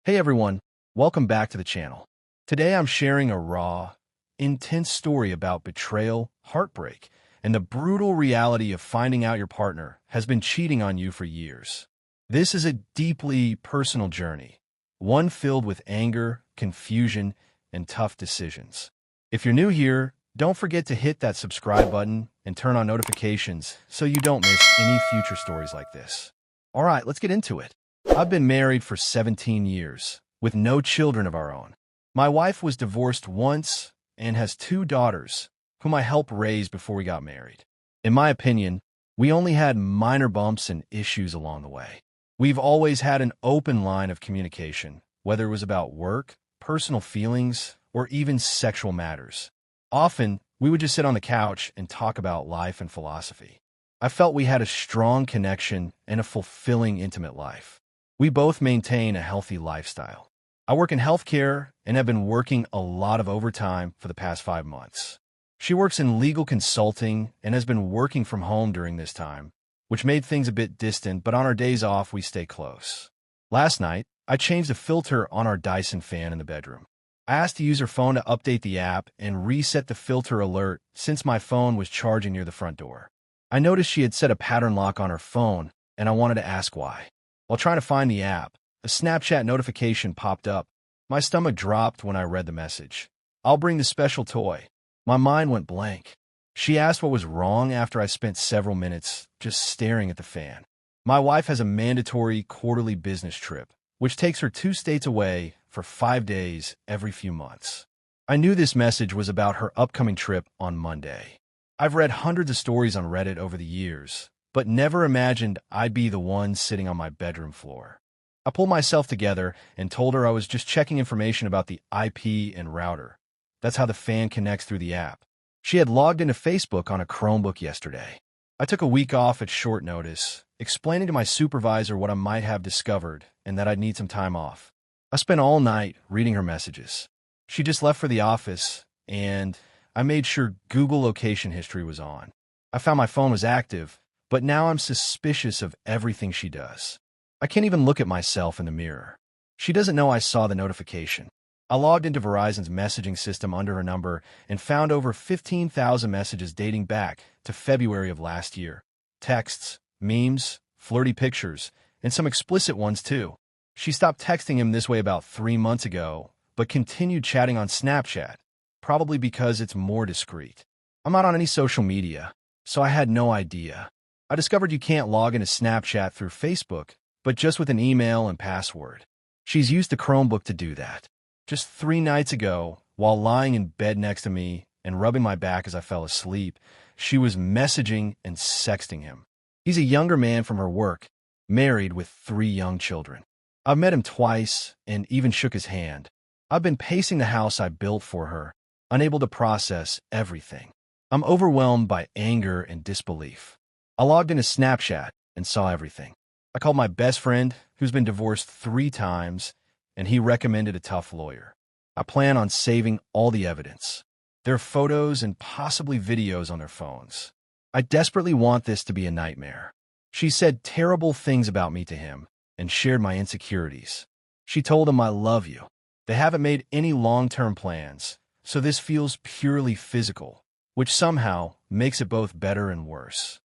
Hey everyone, welcome back to the channel. Today I'm sharing a raw, intense story about betrayal, heartbreak, and the brutal reality of finding out your partner has been cheating on you for years. This is a deeply personal journey, one filled with anger, confusion, and tough decisions. If you're new here, don't forget to hit that subscribe button and turn on notifications so you don't miss any future stories like this. All right, let's get into it. I've been married for 17 years, with no children of our own. My wife was divorced once and has two daughters, whom I helped raise before we got married. In my opinion, we only had minor bumps and issues along the way. We've always had an open line of communication, whether it was about work, personal feelings, or even sexual matters. Often, we would just sit on the couch and talk about life and philosophy. I felt we had a strong connection and a fulfilling intimate life. We both maintain a healthy lifestyle. I work in healthcare and have been working a lot of overtime for the past 5 months. She works in legal consulting and has been working from home during this time, which made things a bit distant, but on our days off, we stay close. Last night, I changed a filter on our Dyson fan in the bedroom. I asked to use her phone to update the app and reset the filter alert since my phone was charging near the front door. I noticed she had set a pattern lock on her phone, and I wanted to ask why. While trying to find the app, a Snapchat notification popped up. My stomach dropped when I read the message. "I'll bring the special toy." My mind went blank. She asked what was wrong after I spent several minutes just staring at the fan. My wife has a mandatory quarterly business trip, which takes her 2 states away for 5 days every few months. I knew this message was about her upcoming trip on Monday. I've read hundreds of stories on Reddit over the years, but never imagined I'd be the one sitting on my bedroom floor. I pulled myself together and told her I was just checking information about the IP and router. That's how the fan connects through the app. She had logged into Facebook on a Chromebook yesterday. I took a week off at short notice, explaining to my supervisor what I might have discovered and that I'd need some time off. I spent all night reading her messages. She just left for the office, and I made sure Google location history was on. I found my phone was active, but now I'm suspicious of everything she does. I can't even look at myself in the mirror. She doesn't know I saw the notification. I logged into Verizon's messaging system under her number and found over 15,000 messages dating back to February of last year. Texts, memes, flirty pictures, and some explicit ones too. She stopped texting him this way about 3 months ago, but continued chatting on Snapchat, probably because it's more discreet. I'm not on any social media, so I had no idea. I discovered you can't log into Snapchat through Facebook, but just with an email and password. She's used the Chromebook to do that. Just 3 nights ago, while lying in bed next to me and rubbing my back as I fell asleep, she was messaging and sexting him. He's a younger man from her work, married with 3 young children. I've met him twice and even shook his hand. I've been pacing the house I built for her, unable to process everything. I'm overwhelmed by anger and disbelief. I logged into Snapchat and saw everything. I called my best friend, who's been divorced 3 times, and he recommended a tough lawyer. I plan on saving all the evidence. There are photos and possibly videos on their phones. I desperately want this to be a nightmare. She said terrible things about me to him and shared my insecurities. She told him I love you. They haven't made any long-term plans, so this feels purely physical, which somehow makes it both better and worse.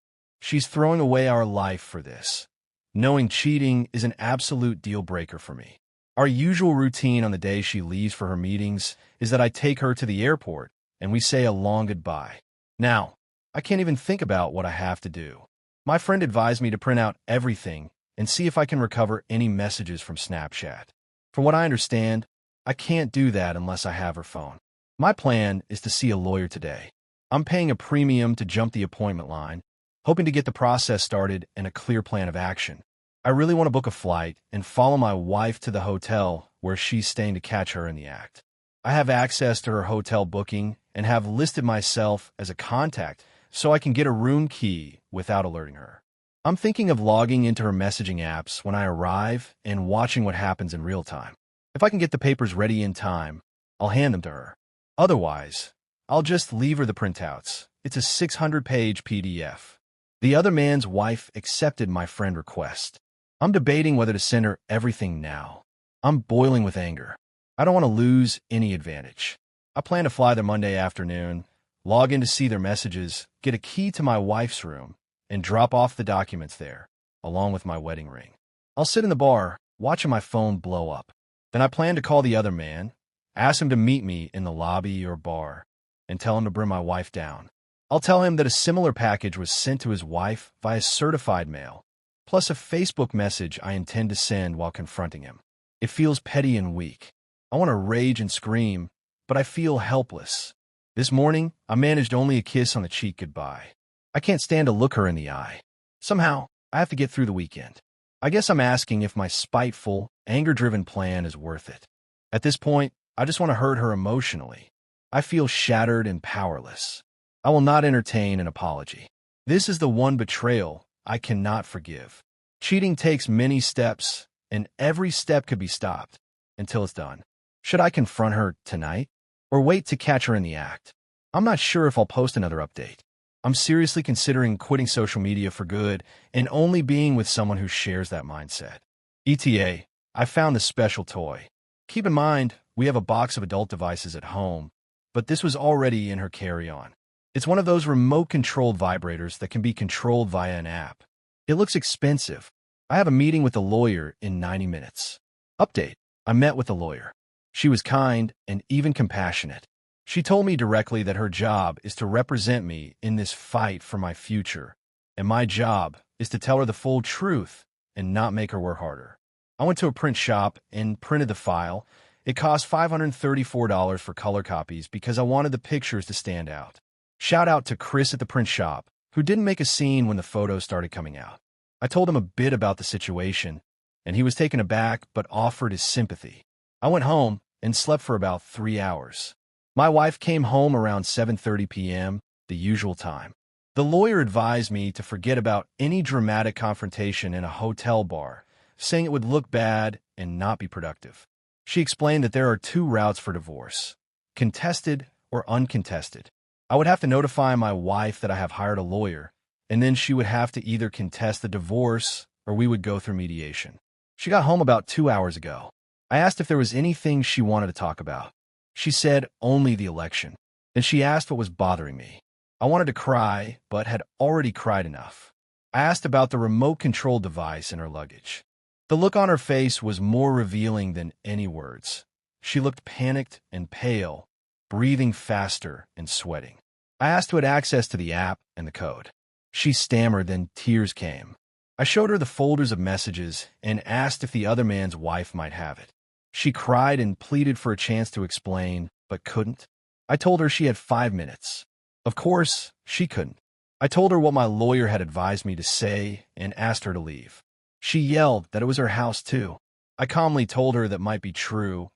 She's throwing away our life for this. Knowing cheating is an absolute deal breaker for me. Our usual routine on the day she leaves for her meetings is that I take her to the airport and we say a long goodbye. Now, I can't even think about what I have to do. My friend advised me to print out everything and see if I can recover any messages from Snapchat. From what I understand, I can't do that unless I have her phone. My plan is to see a lawyer today. I'm paying a premium to jump the appointment line, hoping to get the process started and a clear plan of action. I really want to book a flight and follow my wife to the hotel where she's staying to catch her in the act. I have access to her hotel booking and have listed myself as a contact so I can get a room key without alerting her. I'm thinking of logging into her messaging apps when I arrive and watching what happens in real time. If I can get the papers ready in time, I'll hand them to her. Otherwise, I'll just leave her the printouts. It's a 600-page PDF. The other man's wife accepted my friend request. I'm debating whether to send her everything now. I'm boiling with anger. I don't want to lose any advantage. I plan to fly there Monday afternoon, log in to see their messages, get a key to my wife's room, and drop off the documents there, along with my wedding ring. I'll sit in the bar, watching my phone blow up. Then I plan to call the other man, ask him to meet me in the lobby or bar, and tell him to bring my wife down. I'll tell him that a similar package was sent to his wife via certified mail, plus a Facebook message I intend to send while confronting him. It feels petty and weak. I want to rage and scream, but I feel helpless. This morning, I managed only a kiss on the cheek goodbye. I can't stand to look her in the eye. Somehow, I have to get through the weekend. I guess I'm asking if my spiteful, anger-driven plan is worth it. At this point, I just want to hurt her emotionally. I feel shattered and powerless. I will not entertain an apology. This is the one betrayal I cannot forgive. Cheating takes many steps, and every step could be stopped until it's done. Should I confront her tonight, or wait to catch her in the act? I'm not sure if I'll post another update. I'm seriously considering quitting social media for good and only being with someone who shares that mindset. ETA, I found this special toy. Keep in mind, we have a box of adult devices at home, but this was already in her carry-on. It's one of those remote-controlled vibrators that can be controlled via an app. It looks expensive. I have a meeting with a lawyer in 90 minutes. Update, I met with the lawyer. She was kind and even compassionate. She told me directly that her job is to represent me in this fight for my future, and my job is to tell her the full truth and not make her work harder. I went to a print shop and printed the file. It cost $534 for color copies because I wanted the pictures to stand out. Shout out to Chris at the print shop, who didn't make a scene when the photos started coming out. I told him a bit about the situation, and he was taken aback but offered his sympathy. I went home and slept for about 3 hours. My wife came home around 7:30 p.m., the usual time. The lawyer advised me to forget about any dramatic confrontation in a hotel bar, saying it would look bad and not be productive. She explained that there are 2 routes for divorce: contested or uncontested. I would have to notify my wife that I have hired a lawyer, and then she would have to either contest the divorce or we would go through mediation. She got home about 2 hours ago. I asked if there was anything she wanted to talk about. She said only the election. Then she asked what was bothering me. I wanted to cry, but had already cried enough. I asked about the remote control device in her luggage. The look on her face was more revealing than any words. She looked panicked and pale, breathing faster and sweating. I asked who had access to the app and the code. She stammered, then tears came. I showed her the folders of messages and asked if the other man's wife might have it. She cried and pleaded for a chance to explain, but couldn't. I told her she had 5 minutes. Of course, she couldn't. I told her what my lawyer had advised me to say and asked her to leave. She yelled that it was her house too. I calmly told her that might be true,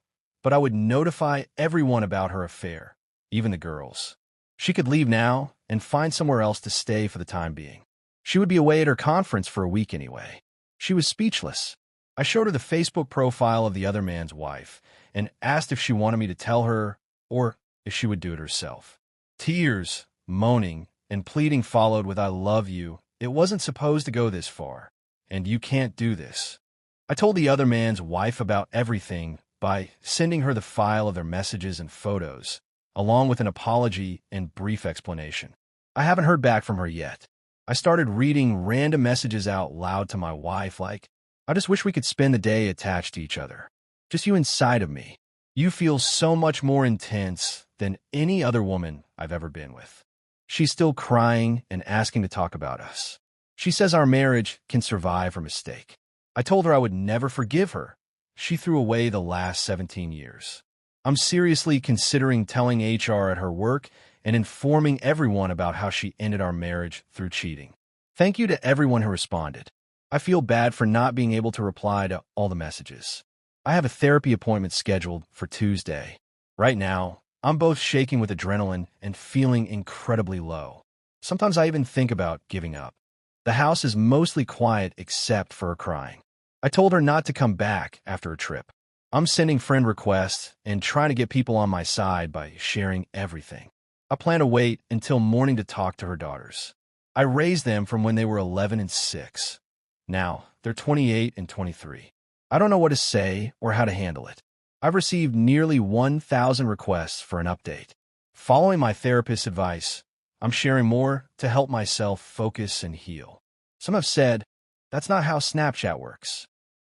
but I would notify everyone about her affair, even the girls. She could leave now and find somewhere else to stay for the time being. She would be away at her conference for a week anyway. She was speechless. I showed her the Facebook profile of the other man's wife and asked if she wanted me to tell her or if she would do it herself. Tears, moaning, and pleading followed with "I love you. It wasn't supposed to go this far, and you can't do this." I told the other man's wife about everything by sending her the file of their messages and photos, along with an apology and brief explanation. I haven't heard back from her yet. I started reading random messages out loud to my wife like, "I just wish we could spend the day attached to each other. Just you inside of me. You feel so much more intense than any other woman I've ever been with." She's still crying and asking to talk about us. She says our marriage can survive her mistake. I told her I would never forgive her. She threw away the last 17 years. I'm seriously considering telling HR at her work and informing everyone about how she ended our marriage through cheating. Thank you to everyone who responded. I feel bad for not being able to reply to all the messages. I have a therapy appointment scheduled for Tuesday. Right now, I'm both shaking with adrenaline and feeling incredibly low. Sometimes I even think about giving up. The house is mostly quiet except for her crying. I told her not to come back after a trip. I'm sending friend requests and trying to get people on my side by sharing everything. I plan to wait until morning to talk to her daughters. I raised them from when they were 11 and 6. Now, they're 28 and 23. I don't know what to say or how to handle it. I've received nearly 1,000 requests for an update. Following my therapist's advice, I'm sharing more to help myself focus and heal. Some have said, that's not how Snapchat works.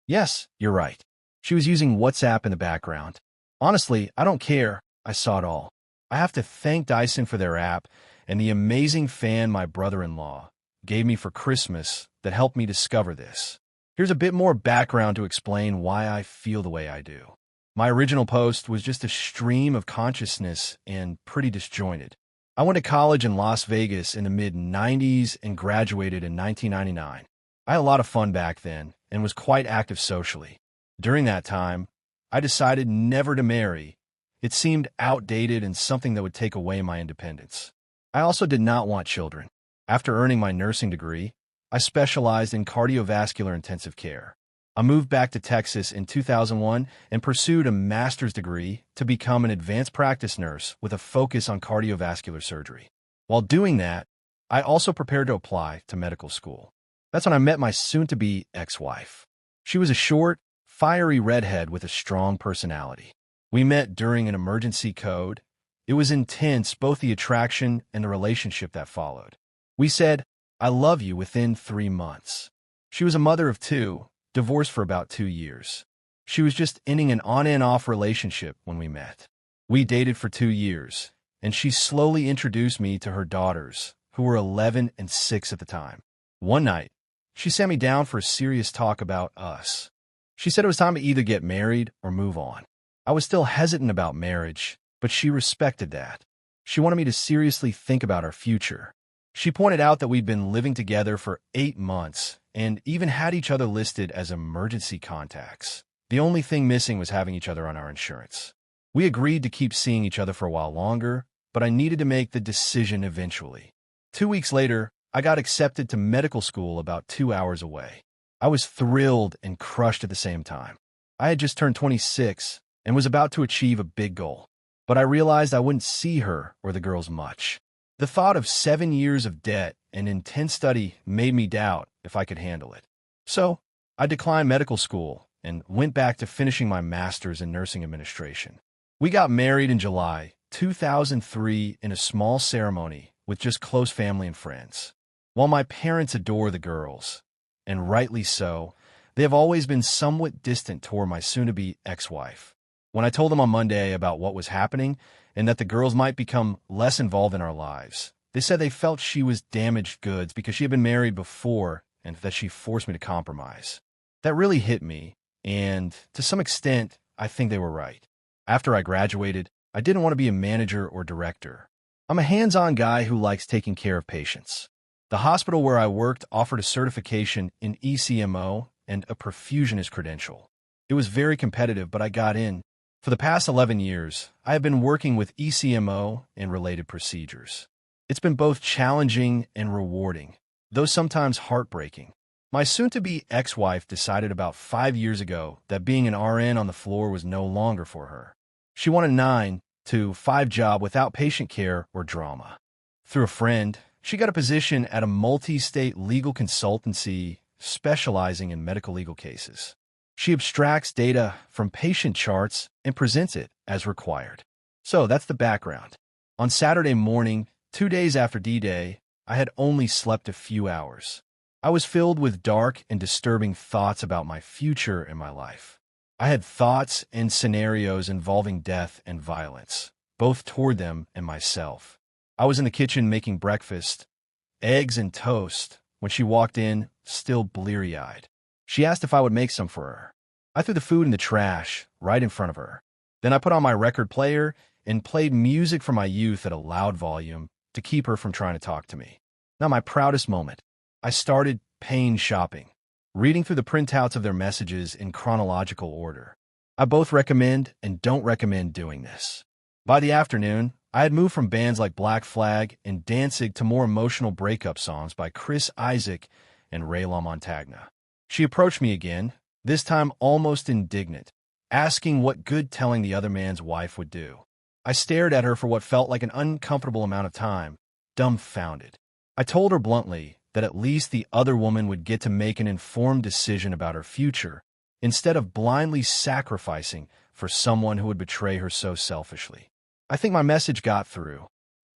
Yes, you're right. She was using WhatsApp in the background. Honestly, I don't care. I saw it all. I have to thank Dyson for their app and the amazing fan my brother-in-law gave me for Christmas that helped me discover this. Here's a bit more background to explain why I feel the way I do. My original post was just a stream of consciousness and pretty disjointed. I went to college in Las Vegas in the mid-90s and graduated in 1999. I had a lot of fun back then and was quite active socially. During that time, I decided never to marry. It seemed outdated and something that would take away my independence. I also did not want children. After earning my nursing degree, I specialized in cardiovascular intensive care. I moved back to Texas in 2001 and pursued a master's degree to become an advanced practice nurse with a focus on cardiovascular surgery. While doing that, I also prepared to apply to medical school. That's when I met my soon-to-be ex-wife. She was a short, fiery redhead with a strong personality. We met during an emergency code. It was intense, both the attraction and the relationship that followed. We said, I love you within 3 months. She was a mother of 2, divorced for about 2 years. She was just ending an on and off relationship when we met. We dated for 2 years, and she slowly introduced me to her daughters, who were 11 and 6 at the time. One night, she sat me down for a serious talk about us. She said it was time to either get married or move on. I was still hesitant about marriage, but she respected that. She wanted me to seriously think about our future. She pointed out that we'd been living together for 8 months and even had each other listed as emergency contacts. The only thing missing was having each other on our insurance. We agreed to keep seeing each other for a while longer, but I needed to make the decision eventually. 2 weeks later, I got accepted to medical school about 2 hours away. I was thrilled and crushed at the same time. I had just turned 26 and was about to achieve a big goal, but I realized I wouldn't see her or the girls much. The thought of 7 years of debt and intense study made me doubt if I could handle it. So, I declined medical school and went back to finishing my master's in nursing administration. We got married in July 2003 in a small ceremony with just close family and friends. While my parents adore the girls, and rightly so, they have always been somewhat distant toward my soon-to-be ex-wife. When I told them on Monday about what was happening and that the girls might become less involved in our lives, they said they felt she was damaged goods because she had been married before and that she forced me to compromise. That really hit me, and to some extent, I think they were right. After I graduated, I didn't want to be a manager or director. I'm a hands-on guy who likes taking care of patients. The hospital where I worked offered a certification in ECMO and a perfusionist credential. It was very competitive, but I got in. For the past 11 years, I have been working with ECMO and related procedures. It's been both challenging and rewarding, though sometimes heartbreaking. My soon-to-be ex-wife decided about 5 years ago that being an RN on the floor was no longer for her. She wanted a 9 to 5 job without patient care or drama. Through a friend, she got a position at a multi-state legal consultancy specializing in medical legal cases. She abstracts data from patient charts and presents it as required. So that's the background. On Saturday morning, 2 days after D-Day, I had only slept a few hours. I was filled with dark and disturbing thoughts about my future and my life. I had thoughts and scenarios involving death and violence, both toward them and myself. I was in the kitchen making breakfast, eggs and toast, when she walked in, still bleary-eyed. She asked if I would make some for her. I threw the food in the trash right in front of her. Then I put on my record player and played music from my youth at a loud volume to keep her from trying to talk to me. Now, my proudest moment. I started pain shopping, reading through the printouts of their messages in chronological order. I both recommend and don't recommend doing this. By the afternoon, I had moved from bands like Black Flag and Danzig to more emotional breakup songs by Chris Isaak and Ray LaMontagne. She approached me again, this time almost indignant, asking what good telling the other man's wife would do. I stared at her for what felt like an uncomfortable amount of time, dumbfounded. I told her bluntly that at least the other woman would get to make an informed decision about her future, instead of blindly sacrificing for someone who would betray her so selfishly. I think my message got through.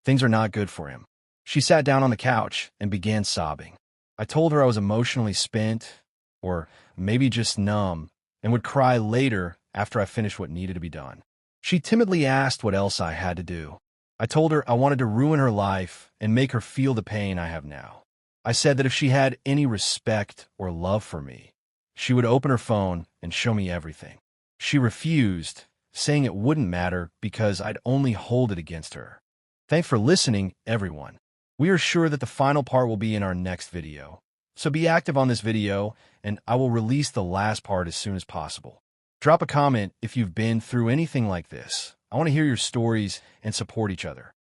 Things are not good for him. She sat down on the couch and began sobbing. I told her I was emotionally spent, or maybe just numb, and would cry later after I finished what needed to be done. She timidly asked what else I had to do. I told her I wanted to ruin her life and make her feel the pain I have now. I said that if she had any respect or love for me, she would open her phone and show me everything. She refused, saying it wouldn't matter because I'd only hold it against her. Thanks for listening, everyone. We are sure that the final part will be in our next video. So be active on this video, and I will release the last part as soon as possible. Drop a comment if you've been through anything like this. I want to hear your stories and support each other.